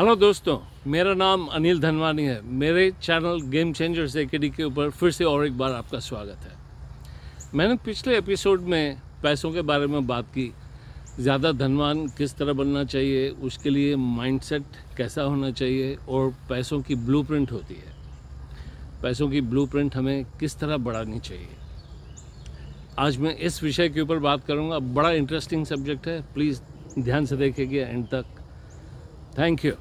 Hello दोस्तों, मेरा नाम अनिल धनवानी है। मेरे चैनल गेम चेंजर्स एकेडमी के ऊपर फिर से और एक बार आपका स्वागत है। मैंने पिछले एपिसोड में पैसों के बारे में बात की, ज़्यादा धनवान किस तरह बनना चाहिए, उसके लिए माइंडसेट कैसा होना चाहिए और पैसों की ब्लूप्रिंट होती है। पैसों की ब्लूप्रिंट हमें किस तरह बढ़ानी चाहिए, आज मैं इस विषय के ऊपर बात करूंगा। बड़ा इंटरेस्टिंग सब्जेक्ट है, प्लीज़ ध्यान से देखिएगा एंड तक। Thank you.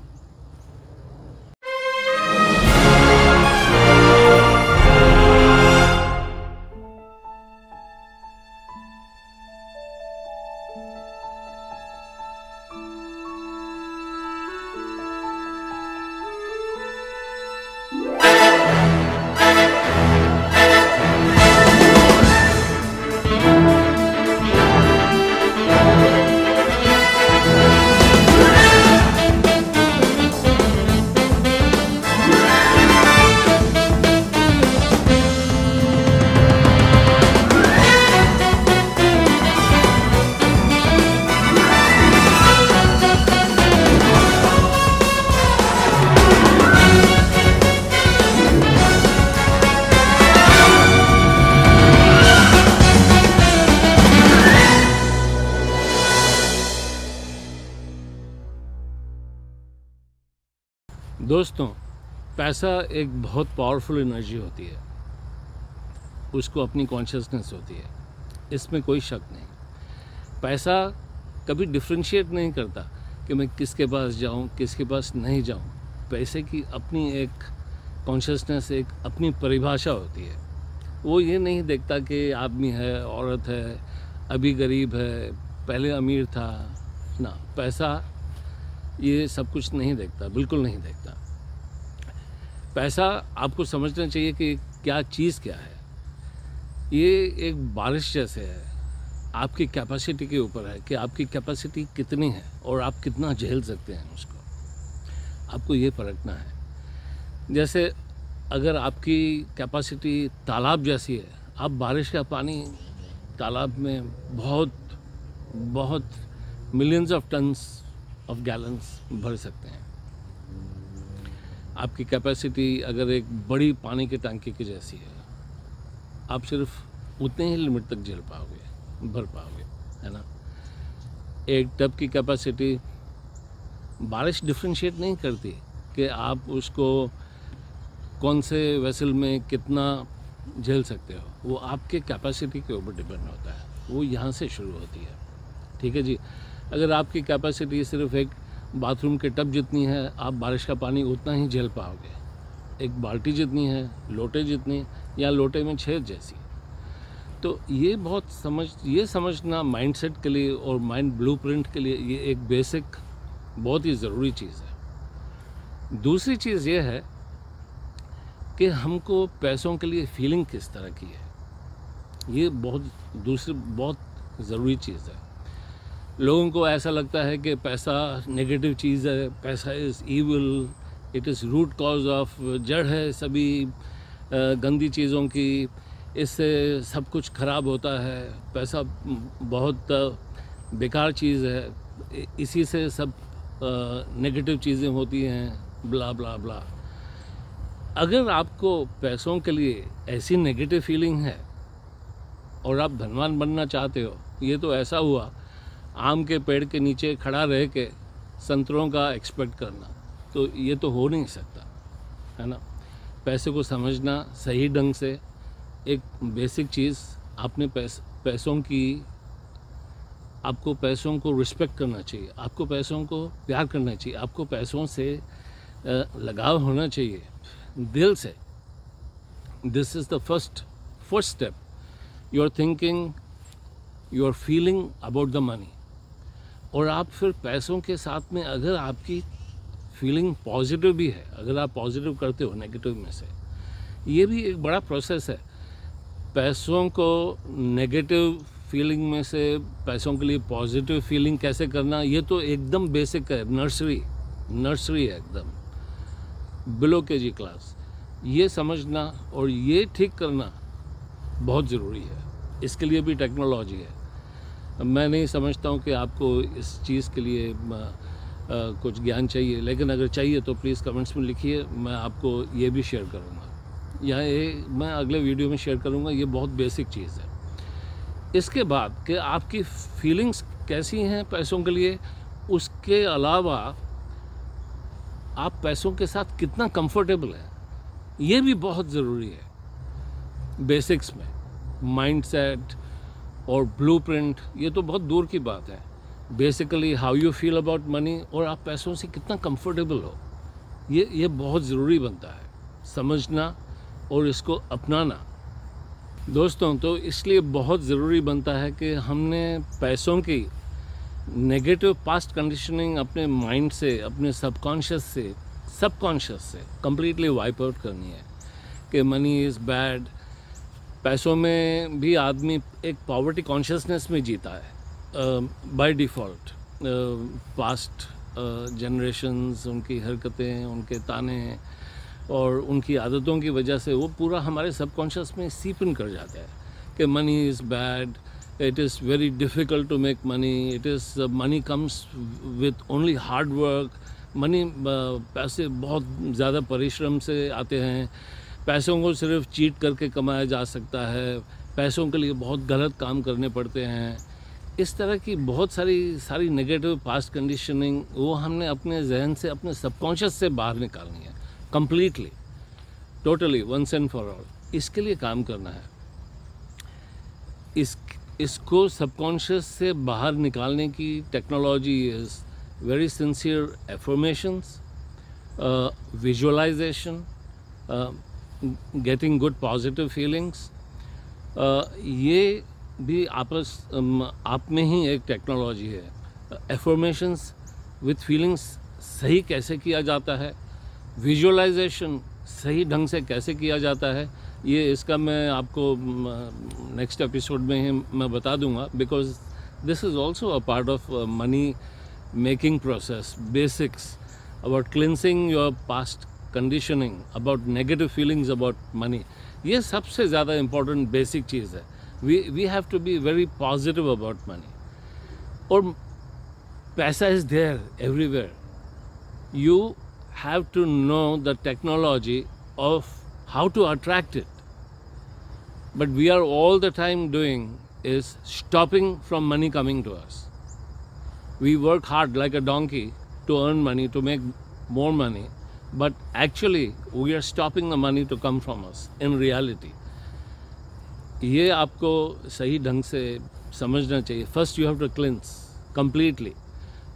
दोस्तों, पैसा एक बहुत पावरफुल एनर्जी होती है, उसको अपनी कॉन्शियसनेस होती है, इसमें कोई शक नहीं। पैसा कभी डिफ्रेंशिएट नहीं करता कि मैं किसके पास जाऊं, किसके पास नहीं जाऊं। पैसे की अपनी एक कॉन्शियसनेस, एक अपनी परिभाषा होती है। वो ये नहीं देखता कि आदमी है, औरत है, अभी गरीब है, पहले अमीर था ना। पैसा ये सब कुछ नहीं देखता, बिल्कुल नहीं देखता। पैसा आपको समझना चाहिए कि क्या चीज़ क्या है। ये एक बारिश जैसे है, आपकी कैपेसिटी के ऊपर है कि आपकी कैपेसिटी कितनी है और आप कितना झेल सकते हैं उसको। आपको ये परखना है। जैसे अगर आपकी कैपेसिटी तालाब जैसी है, आप बारिश का पानी तालाब में बहुत millions of tons of gallons भर सकते हैं। आपकी कैपेसिटी अगर एक बड़ी पानी की टंकी की जैसी है, आप सिर्फ उतने ही लिमिट तक झेल पाओगे, भर पाओगे, है ना। एक टब की कैपेसिटी, बारिश डिफ्रेंशिएट नहीं करती कि आप उसको कौन से वेसल में कितना झेल सकते हो। वो आपके कैपेसिटी के ऊपर डिपेंड होता है। वो यहाँ से शुरू होती है, ठीक है जी। अगर आपकी कैपेसिटी सिर्फ एक बाथरूम के टब जितनी है, आप बारिश का पानी उतना ही झेल पाओगे। एक बाल्टी जितनी है, लोटे जितनी, या लोटे में छेद जैसी। तो ये समझना माइंडसेट के लिए और माइंड ब्लूप्रिंट के लिए ये एक बेसिक बहुत ही ज़रूरी चीज़ है। दूसरी चीज़ ये है कि हमको पैसों के लिए फीलिंग किस तरह की है, ये बहुत ज़रूरी चीज़ है। लोगों को ऐसा लगता है कि पैसा नेगेटिव चीज़ है, पैसा is evil, it is root cause of, जड़ है सभी गंदी चीज़ों की, इससे सब कुछ खराब होता है, पैसा बहुत बेकार चीज़ है, इसी से सब नेगेटिव चीज़ें होती हैं, ब्ला ब्ला ब्ला। अगर आपको पैसों के लिए ऐसी नेगेटिव फीलिंग है और आप धनवान बनना चाहते हो, ये तो ऐसा हुआ आम के पेड़ के नीचे खड़ा रह के संतरों का एक्सपेक्ट करना, तो ये तो हो नहीं सकता, है ना। पैसे को समझना सही ढंग से, एक बेसिक चीज़, आपने आपको पैसों को रिस्पेक्ट करना चाहिए, आपको पैसों को प्यार करना चाहिए, आपको पैसों से लगाव होना चाहिए दिल से। This is the first step. You are thinking, you are feeling about the money. और आप फिर पैसों के साथ में अगर आपकी फीलिंग पॉजिटिव भी है, अगर आप पॉजिटिव करते हो नेगेटिव में से, ये भी एक बड़ा प्रोसेस है। पैसों को नेगेटिव फीलिंग में से पैसों के लिए पॉजिटिव फीलिंग कैसे करना, ये तो एकदम बेसिक है, नर्सरी है, एकदम बिलो केजी क्लास। ये समझना और ये ठीक करना बहुत ज़रूरी है। इसके लिए भी टेक्नोलॉजी है। मैं नहीं समझता हूँ कि आपको इस चीज़ के लिए कुछ ज्ञान चाहिए, लेकिन अगर चाहिए तो प्लीज़ कमेंट्स में लिखिए, मैं आपको ये भी शेयर करूँगा, या ये मैं अगले वीडियो में शेयर करूँगा। ये बहुत बेसिक चीज़ है। इसके बाद कि आपकी फीलिंग्स कैसी हैं पैसों के लिए, उसके अलावा आप पैसों के साथ कितना कंफर्टेबल हैं, ये भी बहुत ज़रूरी है। बेसिक्स में माइंडसेट और ब्लूप्रिंट ये तो बहुत दूर की बात है। Basically how you feel about money और आप पैसों से कितना कंफर्टेबल हो, ये बहुत ज़रूरी बनता है समझना और इसको अपनाना। दोस्तों, तो इसलिए बहुत ज़रूरी बनता है कि हमने पैसों की नेगेटिव पास्ट कंडीशनिंग अपने माइंड से, अपने सबकॉन्शियस से कंप्लीटली वाइप आउट करनी है कि मनी इज़ बैड। पैसों में भी आदमी एक पॉवर्टी कॉन्शियसनेस में जीता है बाय डिफ़ॉल्ट। पास्ट जनरेशंस, उनकी हरकतें, उनके ताने और उनकी आदतों की वजह से वो पूरा हमारे सबकॉन्शियस में सीप इन कर जाता है कि money is bad, it is very difficult to make money, it is money comes with only hard work. Money पैसे बहुत ज़्यादा परिश्रम से आते हैं, पैसों को सिर्फ चीट करके कमाया जा सकता है, पैसों के लिए बहुत गलत काम करने पड़ते हैं। इस तरह की बहुत सारी नेगेटिव पास्ट कंडीशनिंग वो हमने अपने जहन से, अपने सबकॉन्शियस से बाहर निकालनी है completely, totally, once and for all. इसके लिए काम करना है। इसको सबकॉन्शियस से बाहर निकालने की technology is very sincere affirmations, visualisation, getting good positive feelings. ये भी आप में ही एक टेक्नोलॉजी है। एफर्मेशंस विथ फीलिंग्स सही कैसे किया जाता है, विजुअलाइजेशन सही ढंग से कैसे किया जाता है, ये इसका मैं आपको नेक्स्ट एपिसोड में ही मैं बता दूंगा, because this is also a part of money making process. Basics about cleansing your past conditioning, about negative feelings about money, ये सबसे ज़्यादा इम्पॉर्टेंट बेसिक चीज़ है। we have to be very positive about money. और पैसा is there everywhere. You have to know the technology of how to attract it. But we are all the time doing is stopping from money coming to us. We work hard like a donkey to earn money, to make more money, but actually we are stopping the money to come from us in reality. ये आपको सही ढंग से समझना चाहिए। First you have to cleanse completely.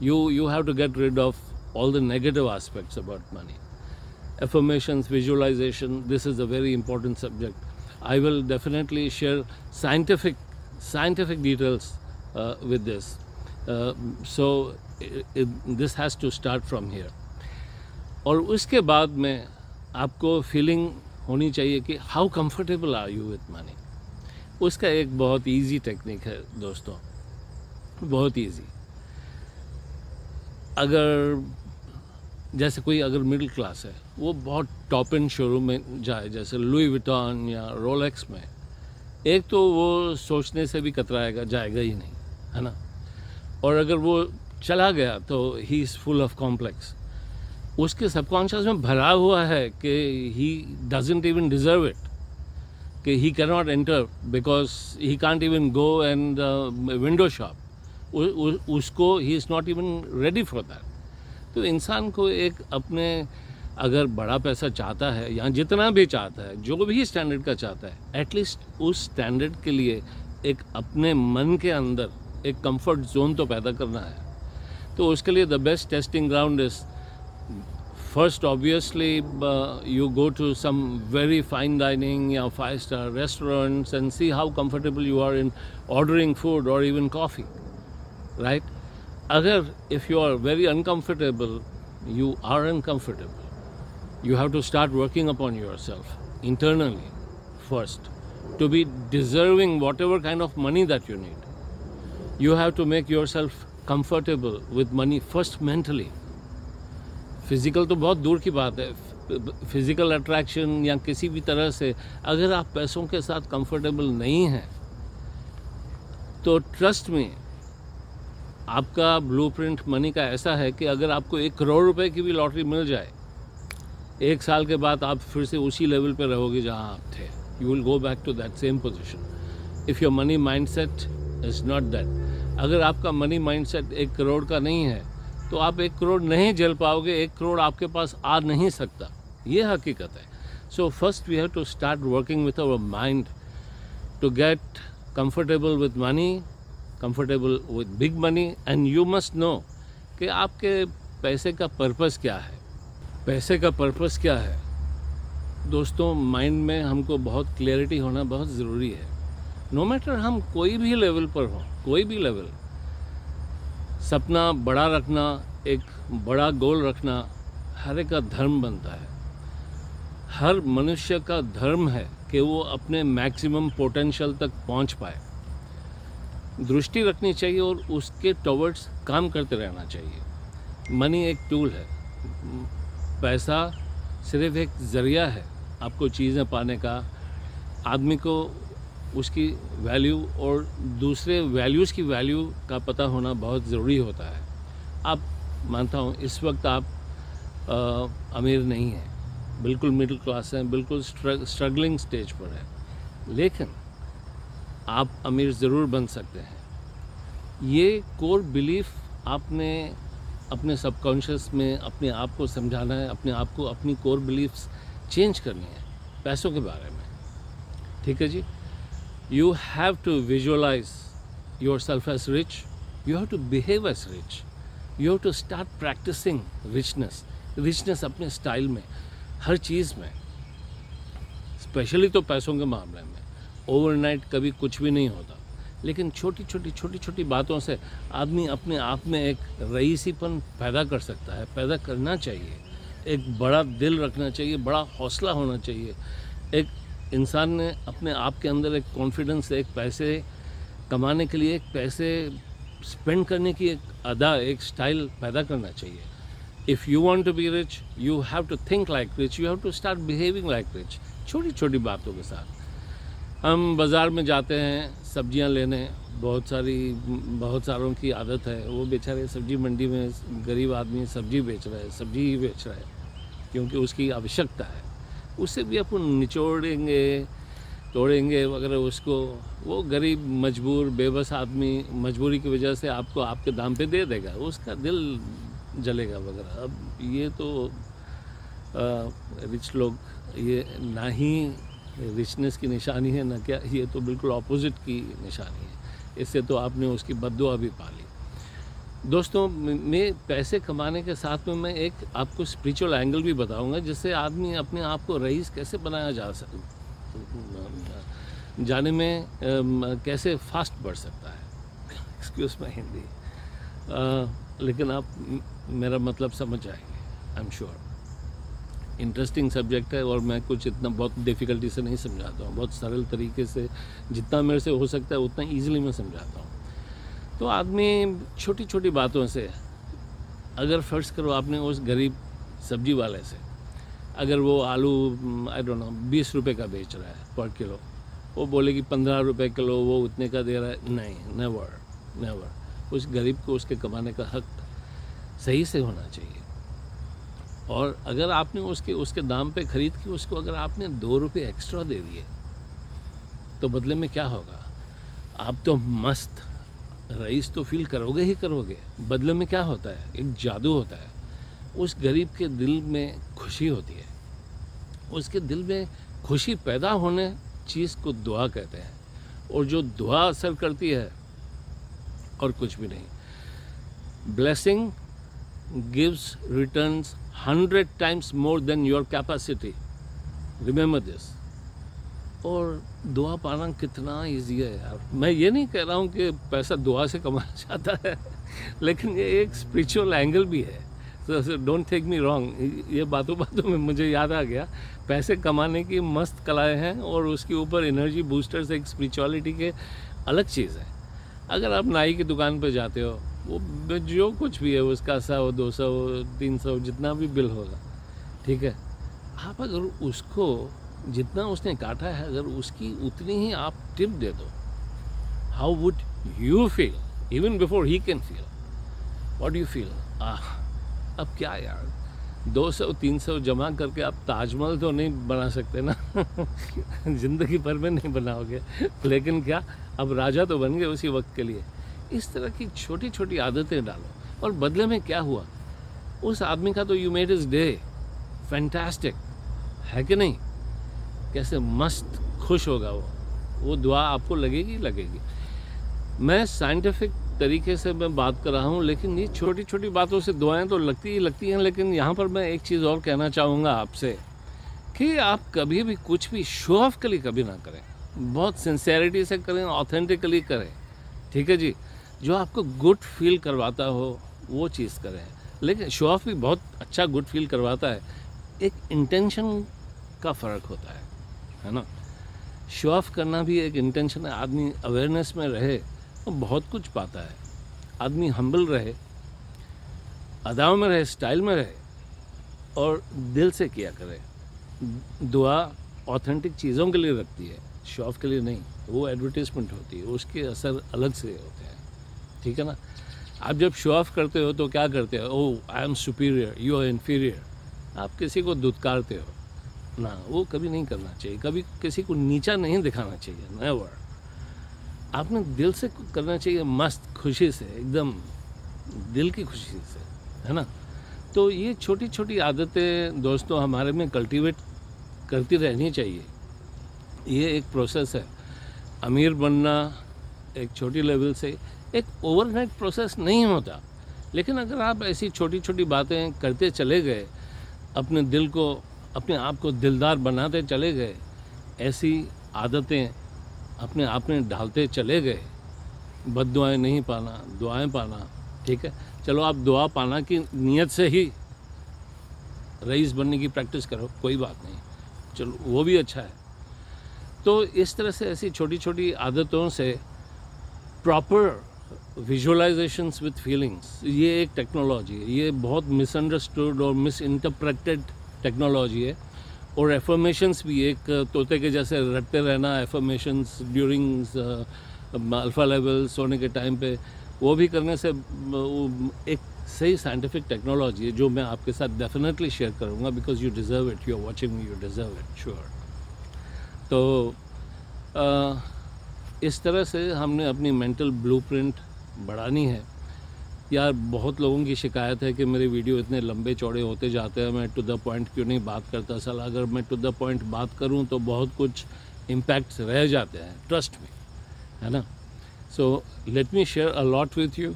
You have to get rid of all the negative aspects about money. Affirmations, visualization, this is a very important subject. I will definitely share scientific details with this. So this has to start from here. और उसके बाद में आपको feeling होनी चाहिए कि how comfortable are you with money. उसका एक बहुत इजी टेक्निक है दोस्तों, बहुत इजी। अगर जैसे कोई अगर मिडिल क्लास है, वो बहुत टॉप एंड शोरूम में जाए, जैसे लुई विटॉन या रोलेक्स में, एक तो वो सोचने से भी कतराएगा, जाएगा ही नहीं, है ना। और अगर वो चला गया तो he is full of complex. उसके सबकॉन्शियस में भरा हुआ है कि he doesn't even deserve it, कि he can not enter because he can't even go and window shop. उसको he is not even ready for that. तो इंसान को एक अपने, अगर बड़ा पैसा चाहता है या जितना भी चाहता है, जो भी स्टैंडर्ड का चाहता है, एटलीस्ट उस स्टैंडर्ड के लिए एक अपने मन के अंदर एक कंफर्ट जोन तो पैदा करना है। तो उसके लिए the best testing ground is, first obviously you go to some very fine dining or 5-star restaurants and see how comfortable you are in ordering food or even coffee, right? Agar if you are very uncomfortable, you are uncomfortable, you have to start working upon yourself internally first to be deserving whatever kind of money that you need. You have to make yourself comfortable with money first mentally. Physical तो बहुत दूर की बात है, physical attraction या किसी भी तरह से अगर आप पैसों के साथ कंफर्टेबल नहीं हैं, तो ट्रस्ट में आपका ब्लूप्रिंट मनी का ऐसा है कि अगर आपको 1 करोड़ रुपए की भी लॉटरी मिल जाए, 1 साल के बाद आप फिर से उसी लेवल पे रहोगे जहां आप थे. You will go back to that same position if your money mindset is not that. अगर आपका मनी माइंडसेट 1 करोड़ का नहीं है तो आप 1 करोड़ नहीं झेल पाओगे. 1 करोड़ आपके पास आ नहीं सकता, ये हकीकत है. So first we have to start working with our mind to get comfortable with money, comfortable with big money. And you must know कि आपके पैसे का पर्पस क्या है. पैसे का पर्पस क्या है दोस्तों, माइंड में हमको बहुत क्लैरिटी होना बहुत ज़रूरी है. नो मैटर हम कोई भी लेवल पर हों, कोई भी लेवल, सपना बड़ा रखना, एक बड़ा गोल रखना हर एक का धर्म बनता है. हर मनुष्य का धर्म है कि वो अपने मैक्सिमम पोटेंशियल तक पहुंच पाए. दृष्टि रखनी चाहिए और उसके टुवर्ड्स काम करते रहना चाहिए. मनी एक टूल है, पैसा सिर्फ एक ज़रिया है आपको चीज़ें पाने का. आदमी को उसकी वैल्यू और दूसरे वैल्यूज़ की वैल्यू का पता होना बहुत ज़रूरी होता है. आप मानता हूँ इस वक्त आप अमीर नहीं हैं, बिल्कुल मिडिल क्लास हैं, बिल्कुल स्ट्रगलिंग स्टेज पर है, लेकिन आप अमीर ज़रूर बन सकते हैं. ये कोर बिलीफ आपने अपने सबकॉन्शियस में अपने आप को समझाना है, अपने आप को अपनी कोर बिलीफ्स चेंज करनी है पैसों के बारे में. ठीक है जी. You have to visualize yourself as rich. You have to behave as rich. You have to start practicing richness. Richness अपने स्टाइल में, हर चीज़ में, स्पेशली तो पैसों के मामले में. ओवरनाइट कभी कुछ भी नहीं होता, लेकिन छोटी छोटी बातों से आदमी अपने आप में एक रईसीपन पैदा कर सकता है. पैदा करना चाहिए. एक बड़ा दिल रखना चाहिए, बड़ा हौसला होना चाहिए. एक इंसान ने अपने आप के अंदर एक कॉन्फिडेंस, एक पैसे कमाने के लिए, एक पैसे स्पेंड करने की एक अदा, एक स्टाइल पैदा करना चाहिए. If you want to be rich, you have to think like rich, you have to start behaving like rich. छोटी बातों के साथ. हम बाज़ार में जाते हैं सब्जियां लेने, बहुत सारों की आदत है, वो बेचारे सब्जी मंडी में गरीब आदमी सब्जी बेच रहा है, सब्जी ही बेच रहा है क्योंकि उसकी आवश्यकता है. उससे भी अपन निचोड़ेंगे, तोड़ेंगे वगैरह उसको, वो गरीब मजबूर बेबस आदमी मजबूरी की वजह से आपको आपके दाम पे दे देगा, उसका दिल जलेगा वगैरह. अब ये तो रिच लोग, ये ना ही रिचनेस की निशानी है ना क्या, ये तो बिल्कुल ऑपोजिट की निशानी है. इससे तो आपने उसकी बद्दुआ भी पाली. दोस्तों, मैं पैसे कमाने के साथ में मैं एक आपको स्पिरिचुअल एंगल भी बताऊंगा जिससे आदमी अपने आप को रईस कैसे बनाया जा जाने में कैसे फास्ट बढ़ सकता है. एक्सक्यूज़ माय हिंदी, लेकिन आप मेरा मतलब समझ जाएंगे, I am sure. Interesting subject है और मैं कुछ इतना बहुत डिफ़िकल्टी से नहीं समझाता हूँ. बहुत सरल तरीके से जितना मेरे से हो सकता है उतना ईजिली मैं समझाता हूँ. तो आदमी छोटी बातों से, अगर फ़र्ज़ करो आपने उस गरीब सब्जी वाले से, अगर वो आलू आई डोंट नो 20 रुपए का बेच रहा है पर किलो, वो बोले कि 15 रुपए किलो वो उतने का दे रहा है, नहीं, नेवर. उस गरीब को उसके कमाने का हक सही से होना चाहिए. और अगर आपने उसके दाम पे ख़रीद के उसको अगर आपने 2 रुपये एक्स्ट्रा दे दिए तो बदले में क्या होगा, आप तो मस्त रईस तो फील करोगे ही करोगे. बदले में क्या होता है, एक जादू होता है. उस गरीब के दिल में खुशी होती है. उसके दिल में खुशी पैदा होने चीज़ को दुआ कहते हैं, और जो दुआ असर करती है और कुछ भी नहीं. Blessing gives returns 100 times more than your capacity. Remember this. और दुआ पाना कितना ईजी है यार. मैं ये नहीं कह रहा हूँ कि पैसा दुआ से कमाया जाता है, लेकिन ये एक स्पिरिचुअल एंगल भी है. so don't take me wrong. ये बातों में मुझे याद आ गया, पैसे कमाने की मस्त कलाएं हैं और उसके ऊपर एनर्जी बूस्टर्स एक स्पिरिचुअलिटी के अलग चीज़ है. अगर आप नाई की दुकान पर जाते हो, वो जो कुछ भी है उसका 100, 200, 300 जितना भी बिल होगा, ठीक है, आप अगर उसको जितना उसने काटा है अगर उसकी उतनी ही आप टिप दे दो, how would you feel even before he can feel. What do you feel? अब क्या यार, 200-300 जमा करके आप ताजमहल तो नहीं बना सकते ना ज़िंदगी भर में नहीं बनाओगे, लेकिन क्या अब राजा तो बन गए उसी वक्त के लिए। इस तरह की छोटी छोटी आदतें डालो, और बदले में क्या हुआ, उस आदमी का तो you made his day, fantastic, है कि नहीं? कैसे मस्त खुश होगा वो दुआ आपको लगेगी। मैं साइंटिफिक तरीके से मैं बात कर रहा हूँ, लेकिन ये छोटी छोटी बातों से दुआएं तो लगती हैं। लेकिन यहाँ पर मैं एक चीज़ और कहना चाहूँगा आपसे कि आप कभी भी कुछ भी शो ऑफ के लिए कभी ना करें, बहुत सिंसेरिटी से करें, ऑथेंटिकली करें, ठीक है जी। जो आपको गुड फील करवाता हो वो चीज़ करें, लेकिन शो ऑफ भी बहुत अच्छा गुड फील करवाता है, एक इंटेंशन का फ़र्क होता है ना। शो ऑफ करना भी एक इंटेंशन है। आदमी अवेयरनेस में रहे तो बहुत कुछ पाता है। आदमी हम्बल रहे, अदाओं में रहे, स्टाइल में रहे, और दिल से किया करे। दुआ ऑथेंटिक चीज़ों के लिए रखती है, शो ऑफ के लिए नहीं। वो एडवर्टीजमेंट होती है, उसके असर अलग से होते हैं, ठीक है ना। आप जब शो ऑफ करते हो तो क्या करते हो? Oh I am superior, you are inferior. आप किसी को दुत्कारते हो ना, वो कभी नहीं करना चाहिए। कभी किसी को नीचा नहीं दिखाना चाहिए, नेवर। आपने दिल से करना चाहिए, मस्त खुशी से, एकदम दिल की खुशी से, है ना। तो ये छोटी छोटी आदतें दोस्तों हमारे में कल्टीवेट करती रहनी चाहिए। ये एक प्रोसेस है। अमीर बनना एक छोटी लेवल से, एक ओवरनाइट प्रोसेस नहीं होता, लेकिन अगर आप ऐसी छोटी छोटी बातें करते चले गए, अपने दिल को, अपने आप को दिलदार बनाते चले गए, ऐसी आदतें अपने आप में डालते चले गए, बद्दुआएं नहीं पाना, दुआएं पाना, ठीक है। चलो आप दुआ पाना की नीयत से ही रईस बनने की प्रैक्टिस करो, कोई बात नहीं, चलो वो भी अच्छा है। तो इस तरह से ऐसी छोटी छोटी आदतों से प्रॉपर विजुअलाइजेशंस विद फीलिंग्स, ये एक टेक्नोलॉजी है। ये बहुत मिसअंडरस्टूड और मिस इंटरप्रेटेड टेक्नोलॉजी है। और एफर्मेशंस भी, एक तोते के जैसे रटते रहना एफर्मेशंस ड्यूरिंग अल्फ़ा लेवल, सोने के टाइम पे, वो भी करने से एक सही साइंटिफिक टेक्नोलॉजी है, जो मैं आपके साथ डेफिनेटली शेयर करूँगा, because you deserve it, you are watching me, you deserve it, sure. तो इस तरह से हमने अपनी मेंटल ब्लूप्रिंट बढ़ानी है। यार बहुत लोगों की शिकायत है कि मेरे वीडियो इतने लंबे चौड़े होते जाते हैं, मैं टू द पॉइंट क्यों नहीं बात करता। साला अगर मैं टू द पॉइंट बात करूं तो बहुत कुछ इम्पैक्ट्स रह जाते हैं, ट्रस्ट में, है ना। So let me share a lot with you.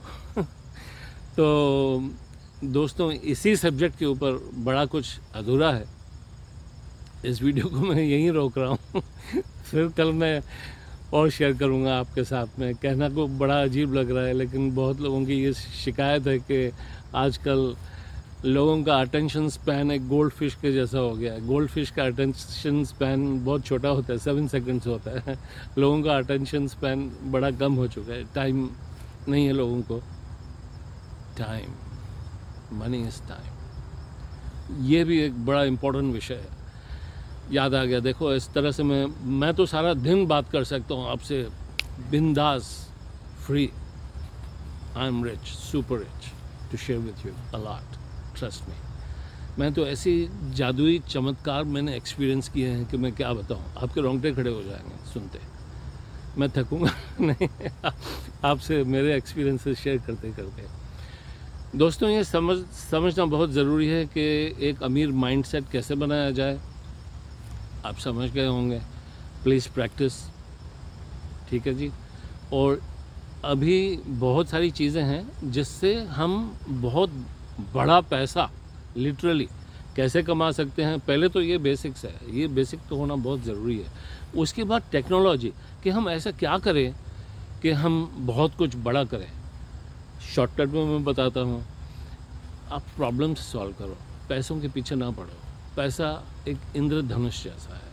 तो दोस्तों इसी सब्जेक्ट के ऊपर बड़ा कुछ अधूरा है, इस वीडियो को मैं यहीं रोक रहा हूँ फिर कल मैं और शेयर करूँगा आपके साथ में। कहना को बड़ा अजीब लग रहा है, लेकिन बहुत लोगों की ये शिकायत है कि आजकल लोगों का अटेंशन स्पैन एक गोल्ड फिश के जैसा हो गया है। गोल्ड फिश का अटेंशन स्पैन बहुत छोटा होता है, 7 सेकंड्स होता है। लोगों का अटेंशन स्पैन बड़ा कम हो चुका है, टाइम नहीं है लोगों को। टाइम, मनी इज़ टाइम, ये भी एक बड़ा इम्पोर्टेंट विषय है। याद आ गया, देखो इस तरह से मैं तो सारा दिन बात कर सकता हूँ आपसे बिंदास, free. I am rich, super rich to share with you a lot, trust me. मैं तो ऐसी जादुई चमत्कार मैंने एक्सपीरियंस किए हैं कि मैं क्या बताऊँ, आपके रोंगटे खड़े हो जाएंगे सुनते। मैं थकूँगा नहीं आपसे मेरे एक्सपीरियंसेस शेयर करते करते। दोस्तों ये समझना बहुत ज़रूरी है कि एक अमीर माइंडसेट कैसे बनाया जाए। आप समझ गए होंगे, प्लीज़ प्रैक्टिस, ठीक है जी। और अभी बहुत सारी चीज़ें हैं जिससे हम बहुत बड़ा पैसा लिटरली कैसे कमा सकते हैं। पहले तो ये बेसिक्स है, ये बेसिक तो होना बहुत ज़रूरी है। उसके बाद टेक्नोलॉजी, कि हम ऐसा क्या करें कि हम बहुत कुछ बड़ा करें। शॉर्टकट में मैं बताता हूँ, आप प्रॉब्लम्स सॉल्व करो, पैसों के पीछे ना पड़ो। पैसा एक इंद्रधनुष जैसा है,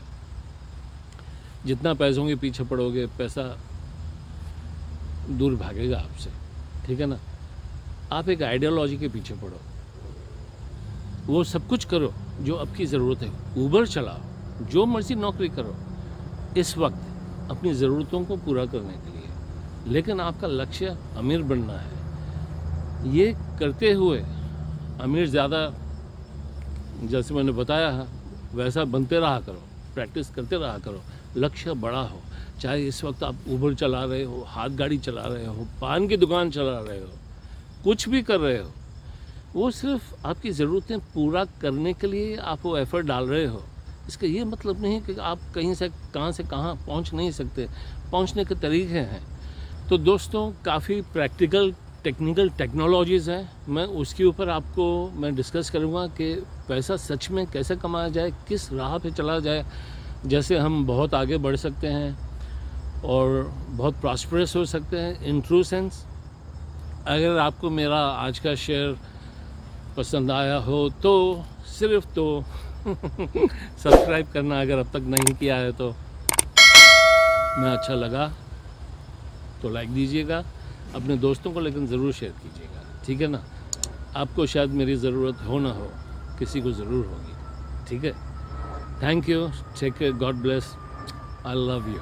जितना पैसों के पीछे पड़ोगे पैसा दूर भागेगा आपसे, ठीक है ना। आप एक आइडियोलॉजी के पीछे पड़ो, वो सब कुछ करो जो आपकी ज़रूरत है। ऊबर चलाओ, जो मर्जी नौकरी करो इस वक्त अपनी ज़रूरतों को पूरा करने के लिए, लेकिन आपका लक्ष्य अमीर बनना है। ये करते हुए अमीर ज़्यादा, जैसे मैंने बताया है वैसा बनते रहा करो, प्रैक्टिस करते रहा करो, लक्ष्य बड़ा हो। चाहे इस वक्त आप उबर चला रहे हो, हाथ गाड़ी चला रहे हो, पान की दुकान चला रहे हो, कुछ भी कर रहे हो, वो सिर्फ आपकी ज़रूरतें पूरा करने के लिए आप वो एफ़र्ट डाल रहे हो। इसका ये मतलब नहीं कि आप कहीं से कहाँ पहुंच नहीं सकते, पहुंचने के तरीके हैं। तो दोस्तों काफ़ी प्रैक्टिकल टेक्निकल टेक्नोलॉजीज़ हैं, मैं उसके ऊपर आपको मैं डिस्कस करूँगा कि पैसा सच में कैसे कमाया जाए, किस राह पे चला जाए, जैसे हम बहुत आगे बढ़ सकते हैं और बहुत प्रॉस्परस हो सकते हैं इन ट्रू सेंस। अगर आपको मेरा आज का शेयर पसंद आया हो तो सिर्फ तो सब्सक्राइब करना अगर अब तक नहीं किया है तो, मैं अच्छा लगा तो लाइक दीजिएगा, अपने दोस्तों को लेकिन ज़रूर शेयर कीजिएगा, ठीक है ना। आपको शायद मेरी ज़रूरत हो ना हो, किसी को ज़रूर होगी, ठीक है। Thank you, take care, God bless, I love you.